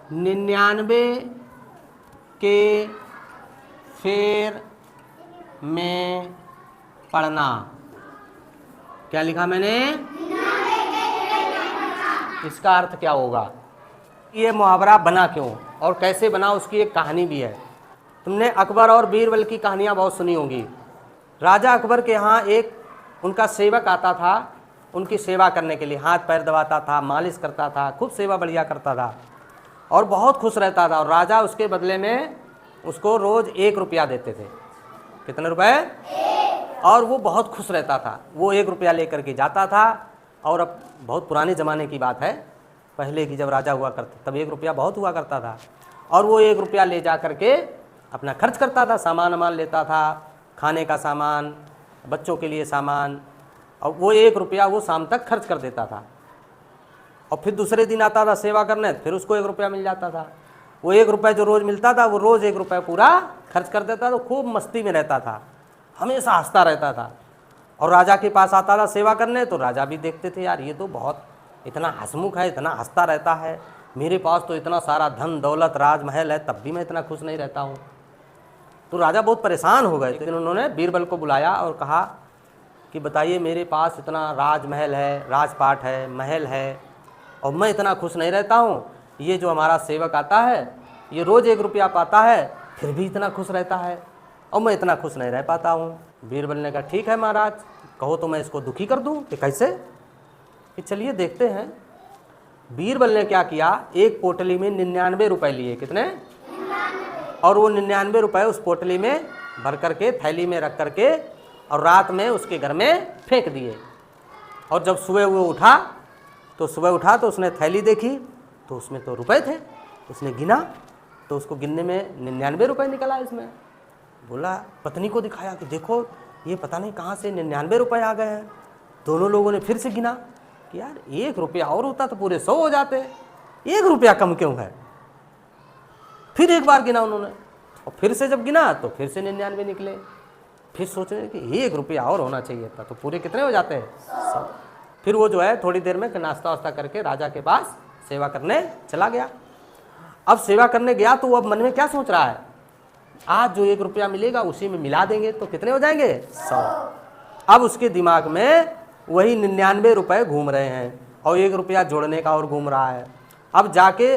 99 के फेर में पढ़ना। क्या लिखा मैंने? इसका अर्थ क्या होगा? ये मुहावरा बना क्यों और कैसे बना, उसकी एक कहानी भी है। तुमने अकबर और बीरबल की कहानियाँ बहुत सुनी होंगी। राजा अकबर के यहाँ एक उनका सेवक आता था, उनकी सेवा करने के लिए हाथ पैर दबाता था, मालिश करता था, खूब सेवा बढ़िया करता था और बहुत खुश रहता था। और राजा उसके बदले में उसको रोज़ 1 रुपया देते थे। कितने रुपए? 1। और वो बहुत खुश रहता था। वो 1 रुपया लेकर के जाता था। और अब बहुत पुराने ज़माने की बात है, पहले की जब राजा हुआ करते तब 1 रुपया बहुत हुआ करता था। और वो 1 रुपया ले जा करके अपना खर्च करता था, सामान वामान लेता था, खाने का सामान, बच्चों के लिए सामान। और वो 1 रुपया वो शाम तक खर्च कर देता था। और फिर दूसरे दिन आता था सेवा करने, फिर उसको 1 रुपया मिल जाता था। वो 1 रुपया जो रोज़ मिलता था वो रोज़ 1 रुपया पूरा खर्च कर देता था। तो खूब मस्ती में रहता था, हमेशा हंसता रहता था। और राजा के पास आता था सेवा करने, तो राजा भी देखते थे, यार ये तो बहुत इतना हंसमुख है, इतना हंसता रहता है, मेरे पास तो इतना सारा धन दौलत राजमहल है, तब भी मैं इतना खुश नहीं रहता हूँ। तो राजा बहुत परेशान हो गए। लेकिन उन्होंने बीरबल को बुलाया और कहा कि बताइए, मेरे पास इतना राजमहल है, राजपाट है, महल है, और मैं इतना खुश नहीं रहता हूँ। ये जो हमारा सेवक आता है ये रोज़ 1 रुपया पाता है, फिर भी इतना खुश रहता है, और मैं इतना खुश नहीं रह पाता हूँ। बीरबल ने कहा ठीक है महाराज, कहो तो मैं इसको दुखी कर दूँ। कि कैसे? कि चलिए देखते हैं। बीरबल ने क्या किया, एक पोटली में 99 रुपए लिए। कितने? 99। और वो 99 रुपए उस पोटली में भर करके थैली में रख करके और रात में उसके घर में फेंक दिए। और जब सुबह वो उठा तो उसने थैली देखी तो उसमें तो रुपए थे। उसने गिना तो उसको गिनने में 99 रुपए निकला। इसमें बोला, पत्नी को दिखाया कि देखो ये पता नहीं कहाँ से 99 रुपए आ गए हैं। दोनों लोगों ने फिर से गिना कि यार 1 रुपया और होता तो पूरे 100 हो जाते, 1 रुपया कम क्यों है। फिर एक बार गिना उन्होंने, और फिर से जब गिना तो फिर से 99 निकले। फिर सोच रहे कि 1 रुपया और होना चाहिए था, तो पूरे कितने हो जाते हैं? 100। फिर वो जो है थोड़ी देर में नाश्ता वास्ता करके राजा के पास सेवा करने चला गया। अब सेवा करने गया तो वो अब मन में क्या सोच रहा है, आज जो 1 रुपया मिलेगा उसी में मिला देंगे तो कितने हो जाएंगे? 100। अब उसके दिमाग में वही 99 रुपए घूम रहे हैं और 1 रुपया जोड़ने का और घूम रहा है। अब जाके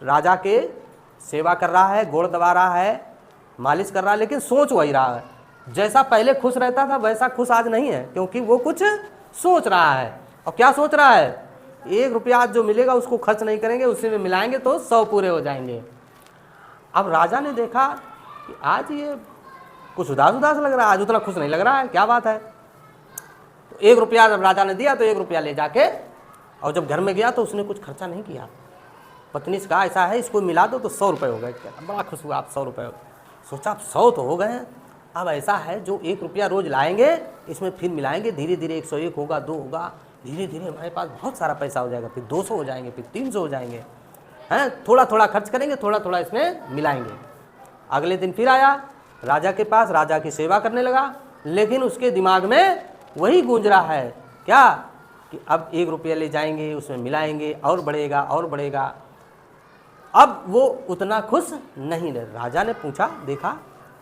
राजा के सेवा कर रहा है, गोड़ दबा रहा है, मालिश कर रहा है, लेकिन सोच वही रहा है। जैसा पहले खुश रहता था वैसा खुश आज नहीं है, क्योंकि वो कुछ सोच रहा है। और क्या सोच रहा है? 1 रुपया आज जो मिलेगा उसको खर्च नहीं करेंगे, उसी में मिलाएंगे तो 100 पूरे हो जाएंगे। अब राजा ने देखा कि आज ये कुछ उदास उदास लग रहा है, आज उतना खुश नहीं लग रहा है, क्या बात है। तो 1 रुपया जब राजा ने दिया तो 1 रुपया ले जाके और जब घर में गया तो उसने कुछ खर्चा नहीं किया। पत्नी से कहा ऐसा है इसको मिला दो तो 100 रुपये हो गए। बड़ा खुश हुआ, आप 100 रुपये हो। सोचा अब 100 तो हो गए। अब ऐसा है जो 1 रुपया रोज लाएंगे इसमें फिर मिलाएंगे, धीरे धीरे 101 होगा, 2 होगा, धीरे धीरे हमारे पास बहुत सारा पैसा हो जाएगा, फिर 200 हो जाएंगे, फिर 300 हो जाएंगे। हैं, थोड़ा थोड़ा खर्च करेंगे, थोड़ा थोड़ा इसमें मिलाएंगे। अगले दिन फिर आया राजा के पास, राजा की सेवा करने लगा, लेकिन उसके दिमाग में वही गूंज रहा है क्या कि अब 1 रुपया ले जाएंगे, उसमें मिलाएंगे और बढ़ेगा और बढ़ेगा। अब वो उतना खुश नहीं रहे। राजा ने पूछा, देखा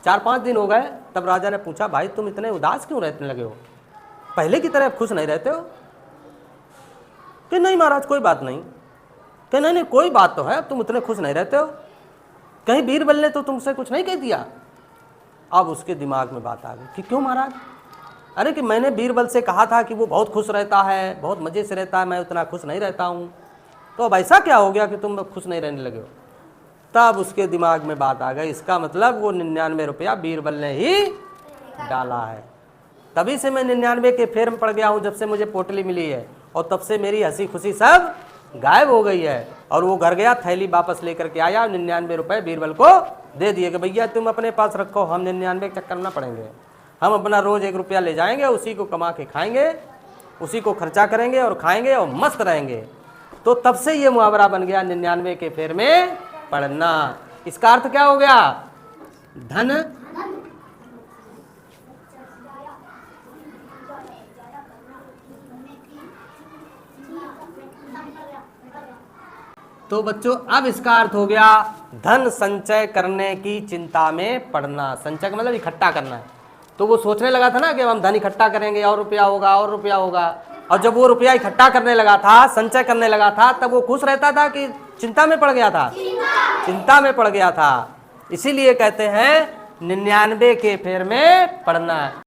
4-5 दिन हो गए, तब राजा ने पूछा भाई तुम इतने उदास क्यों रहने लगे हो, पहले की तरह खुश नहीं रहते हो? कि नहीं महाराज कोई बात नहीं। कि नहीं कोई बात तो है, तुम इतने खुश नहीं रहते हो, कहीं बीरबल ने तो तुमसे कुछ नहीं कह दिया? अब उसके दिमाग में बात आ गई कि क्यों महाराज? अरे कि मैंने बीरबल से कहा था कि वो बहुत खुश रहता है, बहुत मज़े से रहता है, मैं उतना खुश नहीं रहता हूँ, तो अब ऐसा क्या हो गया कि तुम खुश नहीं रहने लगे हो? तब उसके दिमाग में बात आ गई, इसका मतलब वो 99 रुपया बीरबल ने ही डाला है, तभी से मैं 99 के फेर में पड़ गया हूँ जब से मुझे पोटली मिली है, और तब से मेरी हंसी खुशी सब गायब हो गई है। और वो घर गया, थैली वापस लेकर के आया, 99 रुपये बीरबल को दे दिए कि भैया तुम अपने पास रखो, हम 99 के चक्कर ना पड़ेंगे, हम अपना रोज़ 1 रुपया ले जाएंगे, उसी को कमा के खाएंगे, उसी को खर्चा करेंगे और खाएंगे और मस्त रहेंगे। तो तब से ये मुहावरा बन गया 99 के फेर में पड़ना। इसका अर्थ क्या हो गया? धन तो बच्चों अब इसका अर्थ हो गया धन संचय करने की चिंता में पड़ना। संचय का मतलब इकट्ठा करना है। तो वो सोचने लगा था ना कि हम धन इकट्ठा करेंगे और रुपया होगा और रुपया होगा, और जब वो रुपया इकट्ठा करने लगा था, संचय करने लगा था, तब वो खुश रहता था कि चिंता में पड़ गया था? चिंता में पड़ गया था। इसीलिए कहते हैं 99 के फेर में पड़ना है।